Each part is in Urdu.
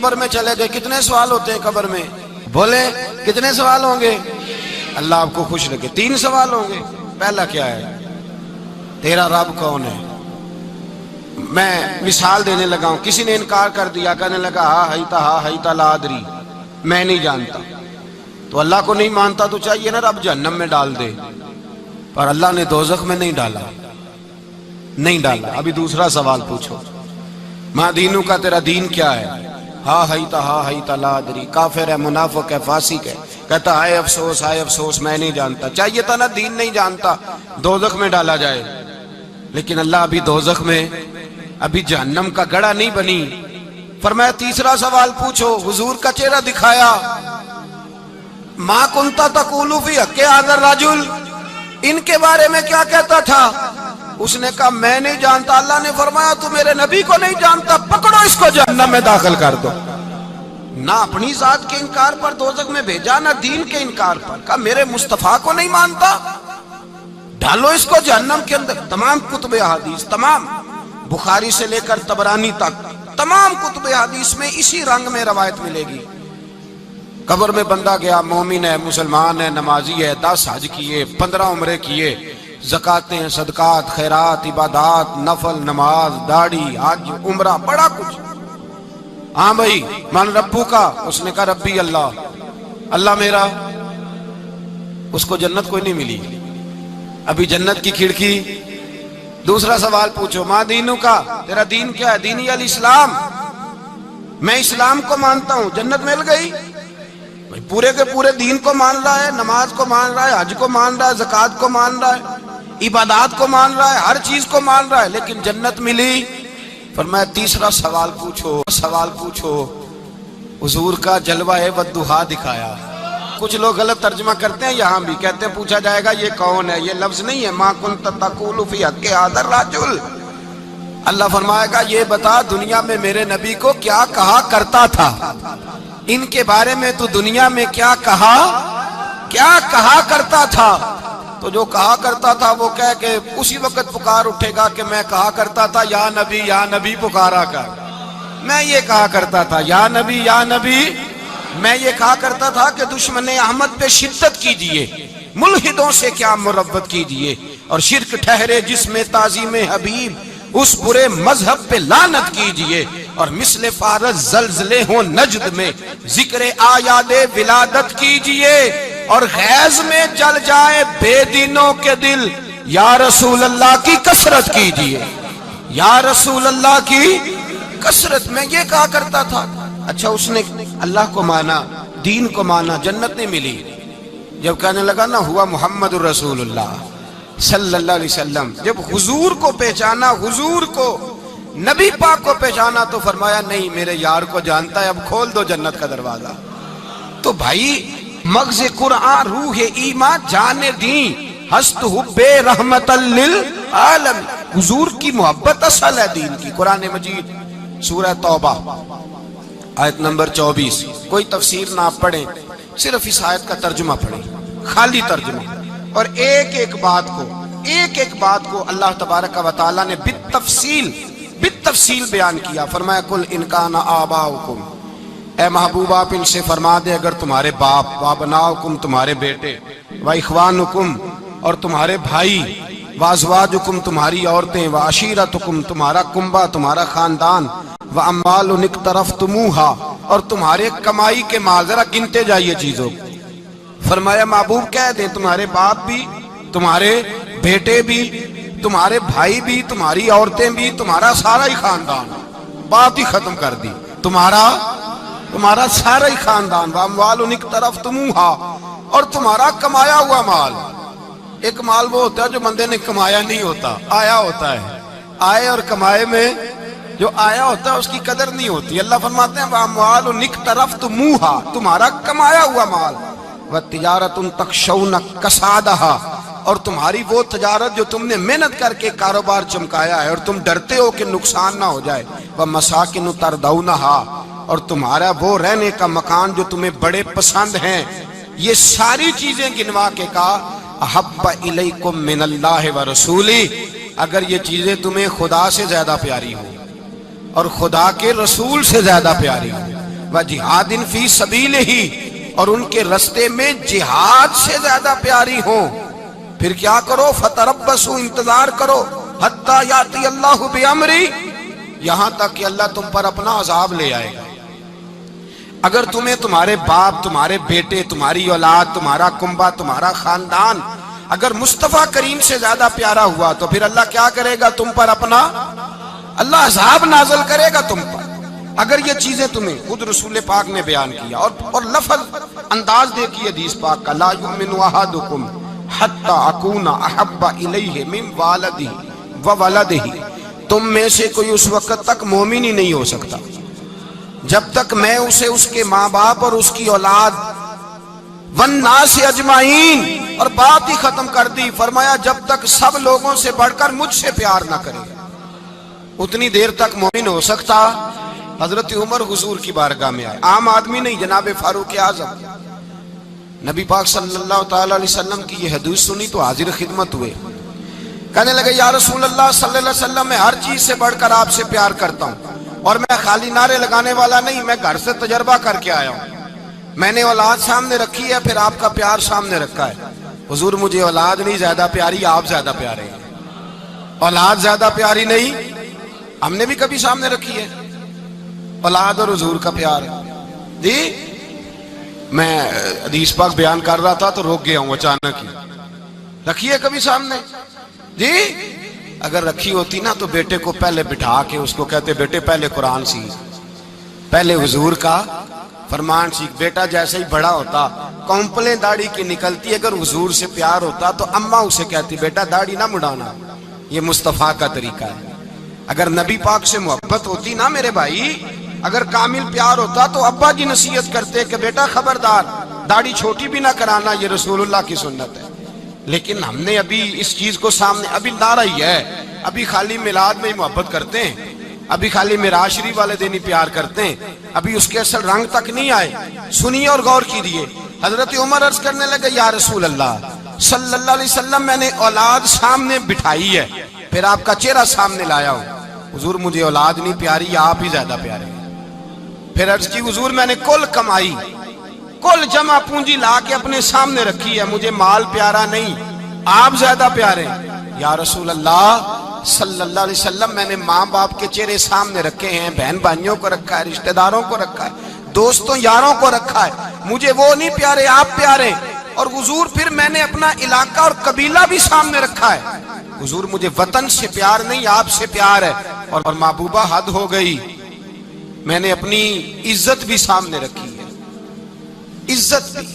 قبر میں چلے گئے، کتنے سوال ہوتے ہیں قبر میں؟ بولے کتنے سوال ہوں گے؟ اللہ آپ کو خوش رکھے، 3 سوال ہوں گے۔ پہلا کیا ہے؟ تیرا رب کون ہے؟ میں مثال دینے لگا ہوں، کسی نے انکار کر دیا، کہنے لگا ہا ہیتا لا ادری، میں نہیں جانتا۔ تو اللہ کو نہیں مانتا تو چاہیے نا رب جہنم میں ڈال دے، پر اللہ نے دوزخ میں نہیں ڈالا، نہیں ڈالا۔ ابھی دوسرا سوال پوچھو، ماں دینوں کا، تیرا دین کیا ہے؟ ہا ہیتا لا ادری، کافر ہے، منافق ہے، فاسق ہے، کہتا ہائے افسوس میں نہیں جانتا۔ چاہیے تھا نا دین نہیں جانتا دوزخ میں ڈالا جائے، لیکن اللہ ابھی دوزخ میں، ابھی جہنم کا گڑھا نہیں بنی۔ فرمایا تیسرا سوال پوچھو، حضور کا چہرہ دکھایا، ما کنتا تقول فی حق ھذا الرجل، ان کے بارے میں کیا کہتا تھا؟ اس نے کہا میں نہیں جانتا۔ اللہ نے فرمایا تو میرے نبی کو نہیں جانتا، پکڑو اس کو جہنم میں داخل کر دو۔ نہ اپنی ذات کے انکار پر دوزخ میں بھیجا، نہ دین کے انکار پر، کہا میرے مصطفیٰ کو نہیں مانتا، ڈالو اس کو جہنم کے اندر۔ تمام کتب احادیث، تمام بخاری سے لے کر طبرانی تک، تمام کتب احادیث میں اسی رنگ میں روایت ملے گی۔ قبر میں بندہ گیا، مومن ہے، مسلمان ہے، نمازی ہے، 10 حج کیے، 15 عمرے کیے، زکاتیں، صدقات، خیرات، عبادات، نفل، نماز، داڑھی، حج، عمرہ، بڑا کچھ۔ ہاں بھائی من ربو کا، اس نے کہا ربی اللہ، اللہ میرا۔ اس کو جنت کوئی نہیں ملی، ابھی جنت کی کھڑکی۔ دوسرا سوال پوچھو، ماں دینوں کا، تیرا دین کیا ہے؟ دینی الاسلام، میں اسلام کو مانتا ہوں، جنت مل گئی۔ پورے کے پورے دین کو مان رہا ہے، نماز کو مان رہا ہے، حج کو مان رہا ہے، زکات کو مان رہا ہے، عبادات کو مان رہا ہے، ہر چیز کو مان رہا ہے، لیکن جنت ملی۔ فرمایا تیسرا سوال پوچھو، حضور کا جلوہ والضحیٰ دکھایا۔ کچھ لوگ غلط ترجمہ کرتے ہیں، یہاں بھی کہتے ہیں پوچھا جائے گا یہ کون ہے، یہ لفظ نہیں ہے، ما کنت تقول فی حق ھذا الرجل۔ اللہ فرمائے گا یہ بتا دنیا میں میرے نبی کو کیا کہا کرتا تھا، ان کے بارے میں تو دنیا میں کیا کہا کرتا تھا۔ تو جو کہا کرتا تھا وہ کہہ کے اسی وقت پکار اٹھے گا کہ میں کہا کرتا تھا یا نبی پکارا کر۔ میں یہ کہا کرتا تھا یا نبی، میں یہ کہا کرتا تھا کہ دشمن احمد پہ شدت کیجئے، ملحدوں سے کیا مربت کیجئے، اور شرک ٹھہرے جس میں تعظیم حبیب، اس برے مذہب پہ لعنت کیجئے، اور مثل فارس زلزلے ہوں نجد میں ذکر آیاد ولادت کیجئے، اور غیظ میں جل جائے بے دینوں کے دل، یا رسول اللہ کی کثرت کیجئے، یا رسول اللہ کی کثرت۔ میں یہ کہا کرتا تھا۔ اچھا اس نے اللہ کو مانا، دین کو مانا، جنت نہیں ملی۔ جب کہنے لگا نا ہوا محمد الرسول اللہ صلی اللہ علیہ وسلم، جب حضور کو پہچانا، حضور کو، نبی پاک کو پہچانا، تو فرمایا نہیں میرے یار کو جانتا ہے، اب کھول دو جنت کا دروازہ۔ تو بھائی مغز قرآن، روح ایمان، جان دین، ہست حب رحمت للعالم، حضور کی محبت اصل ہے دین کی۔ قرآن مجید سورہ توبہ آیت نمبر 24، کوئی تفسیر نہ آپ پڑھیں، صرف اس آیت کا ترجمہ پڑھیں، خالی ترجمہ، اور ایک ایک بات کو اللہ تبارک و تعالیٰ نے بالتفصیل بیان کیا۔ فرمایا کل ان کان آباؤکم، اے محبوب آپ ان سے فرما دے اگر تمہارے باپ، وابناؤکم تمہارے بیٹے، واخوانکم اور تمہارے بھائی، وازواجکم تمہاری عورتیں، وعشیرتکم تمہارا کنبہ، تمہارا خاندان، واموال اقترفتموہا اور تمہارے کمائی کے مال، ذرا گنتے جائیے چیزوں۔ فرمایا محبوب کہہ دیں تمہارے باپ بھی، تمہارے بیٹے بھی، تمہارے بھائی بھی، تمہاری عورتیں بھی، تمہارا سارا ہی خاندان، بات ہی ختم کر دی، تمہارا سارا ہی خاندان، واموال اقترفتموہا اور تمہارا کمایا ہوا مال۔ ایک مال وہ ہوتا ہے جو بندے نے کمایا نہیں ہوتا، آیا ہوتا ہے، آئے اور کمائے میں جو آیا ہوتا ہے اس کی قدر نہیں ہوتی۔ اللہ فرماتے ہیں واموال اقترفتموہا، تمہارا کمایا ہوا مال، وتجارت تخشون کسادہا اور تمہاری وہ تجارت جو تم نے محنت کر کے کاروبار چمکایا ہے اور تم ڈرتے ہو کہ نقصان نہ ہو جائے، ومساکن تردونہا اور تمہارا وہ رہنے کا مکان جو تمہیں بڑے پسند ہیں۔ یہ ساری چیزیں گنوا کے کہا احب الیکم من اللہ ورسولہ، اگر یہ چیزیں تمہیں خدا سے زیادہ پیاری ہوں اور خدا کے رسول سے زیادہ پیاری ہوں وجہاد فی سبیلہ، اور ان کے رستے میں جہاد سے زیادہ پیاری ہوں، پھر کیا کرو؟ فتربصوا، انتظار کرو، حتی یاتی اللہ بامری، یہاں تک کہ اللہ تم پر اپنا عذاب لے آئے گا۔ اگر تمہیں تمہارے باپ، تمہارے بیٹے، تمہاری اولاد، تمہارا کنبہ، تمہارا خاندان اگر مصطفیٰ کریم سے زیادہ پیارا ہوا تو پھر اللہ کیا کرے گا تم پر؟ اپنا اللہ عذاب نازل کرے گا تم پر۔ اگر یہ چیزیں تمہیں خود رسول پاک نے بیان کیا اور لفظ انداز دیکھیے حدیث پاک کا، لا یؤمن احدکم حتی اکون احب الیہ من والدہ وولدہ، تم میں سے کوئی اس وقت تک مومن ہی نہیں ہو سکتا جب تک میں اسے اس کے ماں باپ اور اس کی اولاد والناس اجمعین، اور بات ہی ختم کر دی، فرمایا جب تک سب لوگوں سے بڑھ کر مجھ سے پیار نہ کرے اتنی دیر تک مومن ہو سکتا۔ حضرت عمر حضور کی بارگاہ میں آئے، عام آدمی نہیں، جناب فاروق اعظم، نبی پاک صلی اللہ تعالی علیہ وسلم کی یہ حدیث سنی تو حاضر خدمت ہوئے، کہنے لگے یا رسول اللہ صلی اللہ علیہ وسلم، میں ہر چیز سے بڑھ کر آپ سے پیار کرتا ہوں، اور میں خالی نعرے لگانے والا نہیں، میں گھر سے تجربہ کر کے آیا ہوں، میں نے اولاد سامنے رکھی ہے، پھر آپ کا پیار سامنے رکھا ہے۔ حضور مجھے اولاد نہیں زیادہ پیاری، آپ زیادہ پیارے ہیں۔ اولاد زیادہ پیاری نہیں، ہم نے بھی کبھی سامنے رکھی ہے اولاد اور حضور کا پیار جی۔ میں حدیث پاک بیان کر رہا تھا تو روک گیا ہوں اچانک ہی، رکھی ہے کبھی سامنے جی؟ اگر رکھی ہوتی نا تو بیٹے کو پہلے بٹھا کے اس کو کہتے بیٹے پہلے قرآن سیکھ، پہلے حضور کا فرمان سیکھ۔ بیٹا جیسے ہی بڑا ہوتا کونپلیں داڑھی کی نکلتی، اگر حضور سے پیار ہوتا تو اماں اسے کہتی بیٹا داڑھی نہ مڑانا، یہ مصطفیٰ کا طریقہ ہے۔ اگر نبی پاک سے محبت ہوتی نا میرے بھائی، اگر کامل پیار ہوتا تو ابا جی نصیحت کرتے کہ بیٹا خبردار داڑھی چھوٹی بھی نہ کرانا، یہ رسول اللہ کی سنت ہے۔ لیکن ہم نے ابھی اس چیز کو سامنے، ابھی نعرہ ہی ہے، ابھی خالی میلاد میں ہی محبت کرتے ہیں، ابھی خالی معراج شریف والے دن ہی پیار کرتے ہیں، ابھی اس کے اصل رنگ تک نہیں آئے۔ سنیے اور غور کیجیے، حضرت عمر عرض کرنے لگے یا رسول اللہ صلی اللہ علیہ وسلم، میں نے اولاد سامنے بٹھائی ہے، پھر آپ کا چہرہ سامنے لایا ہوں، حضور مجھے اولاد نہیں پیاری، آپ ہی زیادہ پیارے ہیں۔ پھر عرض کی حضور میں نے کل کمائی، کل جمع پونجی لا کے اپنے سامنے رکھی ہے، مجھے مال پیارا نہیں، آپ زیادہ پیارے ہیں۔ یا رسول اللہ صلی اللہ علیہ وسلم، میں نے ماں باپ کے چہرے سامنے رکھے ہیں، بہن بھائیوں کو رکھا ہے، رشتہ داروں کو رکھا ہے، دوستوں یاروں کو رکھا ہے، مجھے وہ نہیں پیارے، آپ پیارے۔ اور حضور پھر میں نے اپنا علاقہ اور قبیلہ بھی سامنے رکھا ہے، حضور مجھے وطن سے پیار نہیں، آپ سے پیار ہے۔ اور محبوبہ حد ہو گئی، میں نے اپنی عزت بھی سامنے رکھی ہے، عزت بھی،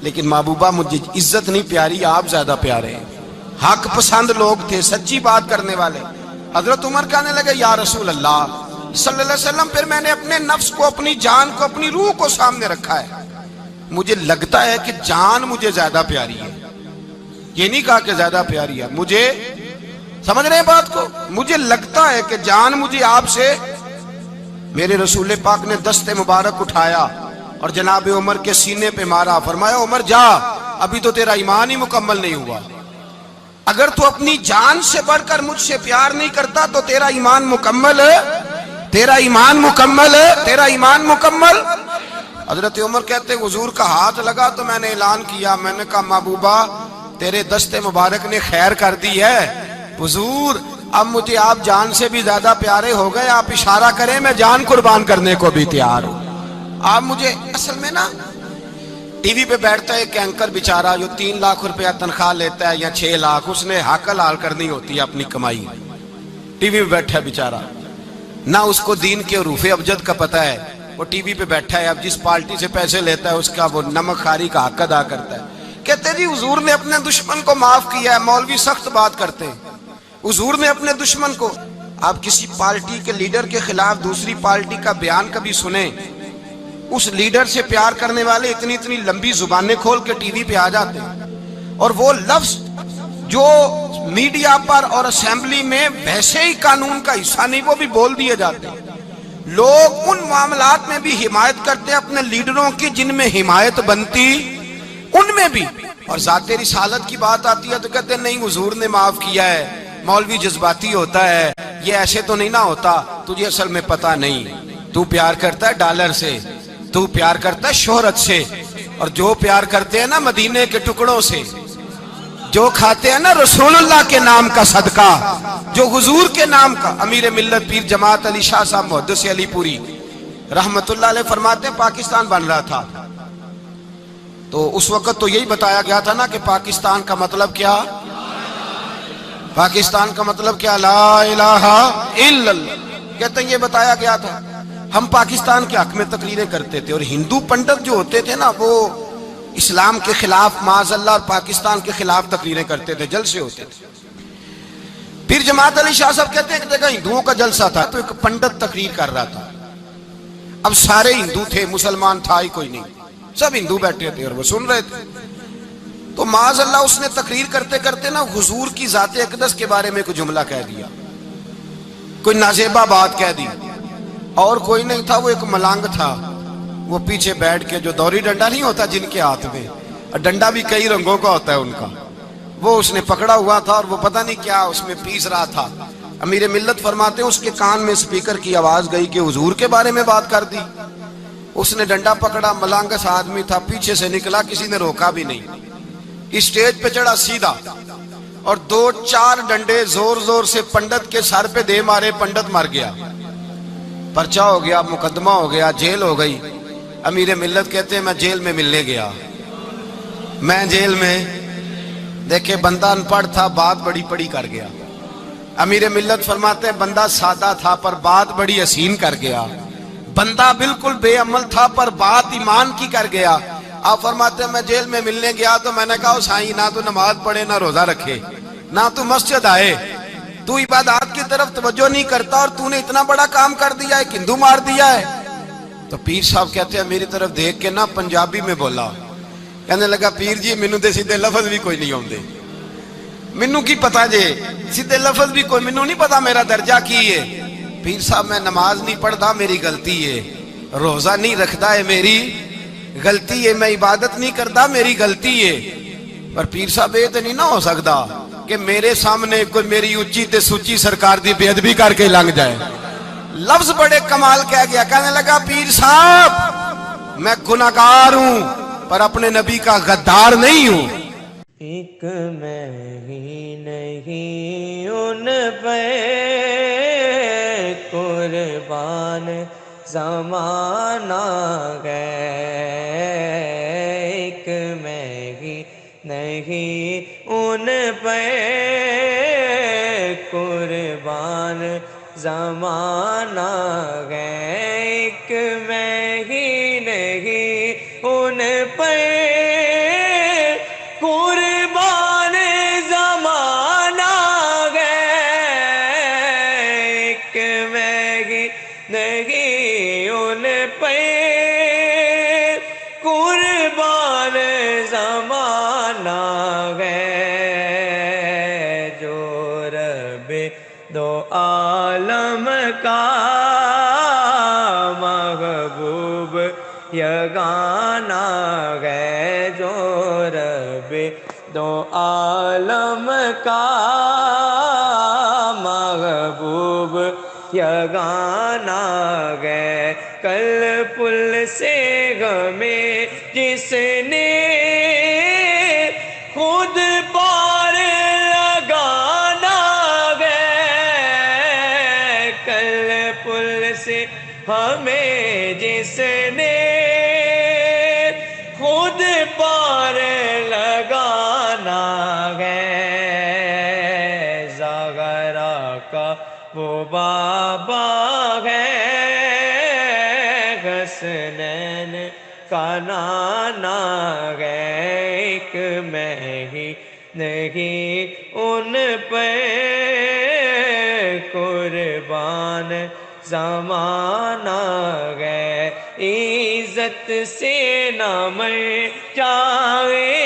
لیکن محبوبہ مجھے عزت نہیں پیاری، آپ زیادہ پیارے ہیں۔ حق پسند لوگ تھے، سچی بات کرنے والے۔ حضرت عمر کہنے لگے یا رسول اللہ صلی اللہ علیہ وسلم، پھر میں نے اپنے نفس کو، اپنی جان کو، اپنی روح کو سامنے رکھا ہے، مجھے لگتا ہے کہ جان مجھے زیادہ پیاری ہے، یہ نہیں کہا کہ زیادہ پیاری ہے، مجھے، سمجھ رہے ہیں بات کو، مجھے لگتا ہے کہ جان مجھے آپ سے۔ میرے رسول پاک نے دست مبارک اٹھایا اور جناب عمر کے سینے پہ مارا، فرمایا عمر جا، ابھی تو تیرا ایمان ہی مکمل نہیں ہوا، اگر تو اپنی جان سے بڑھ کر مجھ سے پیار نہیں کرتا تو تیرا ایمان مکمل ہے، تیرا ایمان مکمل ہے، تیرا ایمان مکمل۔ حضرت عمر کہتے حضور کا ہاتھ لگا تو میں نے اعلان کیا، میں نے کہا محبوبہ تیرے دست مبارک نے خیر کر دی ہے، حضور اب مجھے آپ جان سے بھی زیادہ پیارے ہو گئے، آپ اشارہ کریں میں جان قربان کرنے کو بھی تیار ہوں۔ آپ مجھے، اصل میں نا ٹی وی پہ بیٹھتا ہے ایک اینکر بیچارہ جو 3 لاکھ روپیہ تنخواہ لیتا ہے یا 6 لاکھ، اس نے حق حلال کرنی ہوتی ہے اپنی کمائی، ٹی وی پہ بیٹھا ہے بیچارہ، نہ اس کو دین کے حروف ابجد کا پتہ ہے، وہ ٹی وی پہ بیٹھا ہے، اب جس پارٹی سے پیسے لیتا ہے اس کا وہ نمک خاری کا حق ادا کرتا ہے۔ کہتے جی حضور نے اپنے دشمن کو معاف کیا ہے، مولوی سخت بات کرتے ہیں، حضور نے اپنے دشمن کو، آپ کسی پارٹی کے لیڈر کے خلاف دوسری پارٹی کا بیان کبھی سنیں، اس لیڈر سے پیار کرنے والے اتنی لمبی زبانیں کھول کے ٹی وی پہ آ جاتے ہیں، اور وہ لفظ جو میڈیا پر اور اسمبلی میں ویسے ہی قانون کا حصہ نہیں وہ بھی بول دیے جاتے ہیں۔ لوگ ان معاملات میں بھی حمایت کرتے ہیں اپنے لیڈروں کی جن میں حمایت بنتی ان میں بھی، اور ذات رسالت کی بات آتی ہے تو کہتے ہیں نہیں حضور نے معاف کیا ہے، مولوی جذباتی ہوتا ہے، یہ ایسے تو نہیں نہ ہوتا، تجھے اصل میں پتہ نہیں، تو پیار کرتا ہے ڈالر سے، تو پیار کرتا ہے شہرت سے، اور جو پیار کرتے ہیں نا مدینے کے ٹکڑوں سے، جو کھاتے ہیں نا رسول اللہ کے نام کا صدقہ، جو حضور کے نام کا۔ امیر ملت پیر جماعت علی شاہ صاحب محدث علی پوری رحمت اللہ علیہ فرماتے ہیں پاکستان بن رہا تھا تو اس وقت تو یہی بتایا گیا تھا نا کہ پاکستان کا مطلب کیا، پاکستان کا مطلب کیا، لا الہ الا اللہ، کہتے ہیں یہ بتایا گیا تھا۔ ہم پاکستان کے حق میں تقریریں کرتے تھے، اور ہندو پنڈت جو ہوتے تھے نا وہ اسلام کے خلاف معاذ اللہ اور پاکستان کے خلاف تقریریں کرتے تھے، جلسے ہوتے تھے۔ پیر جماعت علی شاہ صاحب کہتے ہیں ایک جگہ ہندوؤں کا جلسہ تھا تو ایک پنڈت تقریر کر رہا تھا۔ اب سارے ہندو تھے، مسلمان تھا ہی کوئی نہیں، سب ہندو بیٹھے تھے اور وہ سن رہے تھے۔ تو معاذ اللہ اس نے تقریر کرتے کرتے نا حضور کی ذات اقدس کے بارے میں کوئی جملہ کہہ دیا، کوئی نازیبہ بات کہہ دی، اور کوئی نہیں تھا، وہ ایک ملانگ تھا، وہ پیچھے بیٹھ کے، جو دوری ڈنڈا نہیں ہوتا جن کے ہاتھ میں، اور ڈنڈا بھی کئی رنگوں کا ہوتا ہے ان کا، وہ اس نے پکڑا ہوا تھا اور وہ پتہ نہیں کیا اس میں پیس رہا تھا۔ امیر ملت فرماتے ہیں اس کے کان میں سپیکر کی آواز گئی کہ حضور کے بارے میں بات کر دی۔ اس نے ڈنڈا پکڑا، ملانگس آدمی تھا، پیچھے سے نکلا، کسی نے روکا بھی نہیں، اسٹیج پہ چڑھا سیدھا اور 2-4 ڈنڈے زور زور سے پنڈت کے سر پہ دے مارے، پنڈت مر گیا، پرچہ ہو گیا، مقدمہ ہو گیا، جیل ہو گئی۔ امیر ملت کہتے ہیں میں جیل میں ملنے گیا، میں جیل میں، دیکھے بندہ ان پڑھ تھا، بات بڑی پڑی کر گیا۔ امیر ملت فرماتے ہیں بندہ سادہ تھا پر بات بڑی حسین کر گیا، بندہ بالکل بے عمل تھا پر بات ایمان کی کر گیا۔ آپ فرماتے ہیں میں جیل میں ملنے گیا تو میں نے کہا سائیں نہ تو نماز پڑھے، نہ روزہ رکھے، نہ تو مسجد آئے، تو عبادات کی طرف توجہ نہیں کرتا، اور تو نے اتنا بڑا کام کر دیا ہے، ایک ہندو مار دیا ہے۔ تو پیر صاحب کہتے ہیں میری طرف دیکھ کے نا پنجابی میں بولا، کہنے لگا پیر جی مینوں دے سیدھے لفظ بھی کوئی نہیں ہوندے، مینوں کی پتا جے سیدھے لفظ بھی کوئی، مینوں نہیں پتا میرا درجہ کی ہے۔ پیر صاحب میں نماز نہیں پڑھتا میری غلطی ہے، روزہ نہیں رکھتا ہے میری غلطی ہے، میں عبادت نہیں کرتا میری غلطی ہے، پر پیر صاحب یہ تو نہیں نہ ہو سکتا کہ میرے سامنے کوئی میری اچھی تے سچی سرکار دی بے ادبی کر کے لنگ جائے۔ لفظ بڑے کمال کہہ گیا، کہنے لگا پیر صاحب میں گناہگار ہوں پر اپنے نبی کا غدار نہیں ہوں۔ ایک میں ہی نہیں ان پہ قربان زمانہ گئے، ایک میں ہی نہیں ان پہ قربان زمانہ گئے، ایک میں ہی نہیں ان پہ قربان زمانہ گئے، ایک میں ہی نہیں ان پہ قربان زمانہ گئے، جو رب دو عالم کا محبوب یگانہ گئے، جو رب دو عالم کا محبوب یگانہ گئے، کل پل سے ہمیں جس نے خود پار لگانا گئے، کل پل سے ہمیں جس نے خود پار لگانا گئے، زاغرہ کا وہ بابا ہے، حسنین کا نانا گئے، ایک میں ہی نہیں ان پہ قربان زمانہ گئے، عزت سے نہ مر جائے